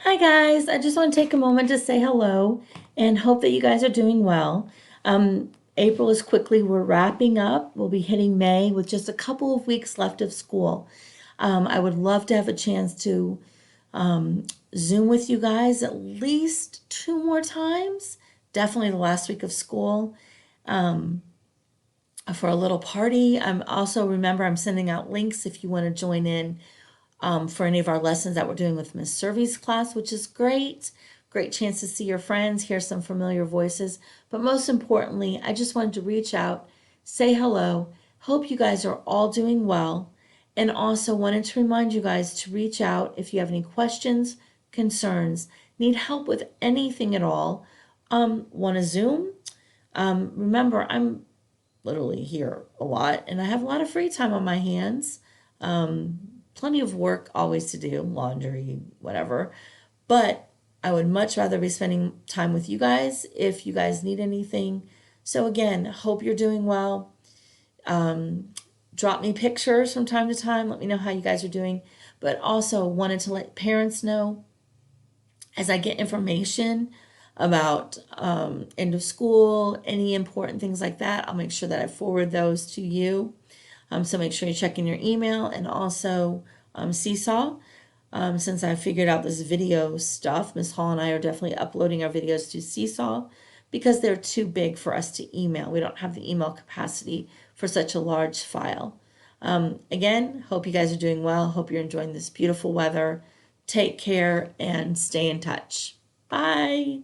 Hi guys, I just want to take a moment to say hello and hope that you guys are doing well. April is quickly, we're wrapping up. We'll be hitting May with just a couple of weeks left of school. I would love to have a chance to Zoom with you guys at least two more times, definitely the last week of school for a little party. I'm also, remember, I'm sending out links if you want to join in for any of our lessons that we're doing with Miss Survey's class, which is great. Great chance to see your friends, hear some familiar voices. But most importantly, I just wanted to reach out, say hello. Hope you guys are all doing well. And also wanted to remind you guys to reach out if you have any questions, concerns, need help with anything at all. Want to Zoom? Remember, I'm literally here a lot and I have a lot of free time on my hands. Plenty of work always to do, laundry, whatever. But I would much rather be spending time with you guys if you guys need anything. So again, hope you're doing well. Drop me pictures from time to time. Let me know how you guys are doing. But also wanted to let parents know as I get information about end of school, any important things like that, I'll make sure that I forward those to you. So make sure you check in your email and also Seesaw. Since I figured out this video stuff, Miss Hall and I are definitely uploading our videos to Seesaw because they're too big for us to email. We don't have the email capacity for such a large file. Again, hope you guys are doing well. Hope you're enjoying this beautiful weather. Take care and stay in touch. Bye.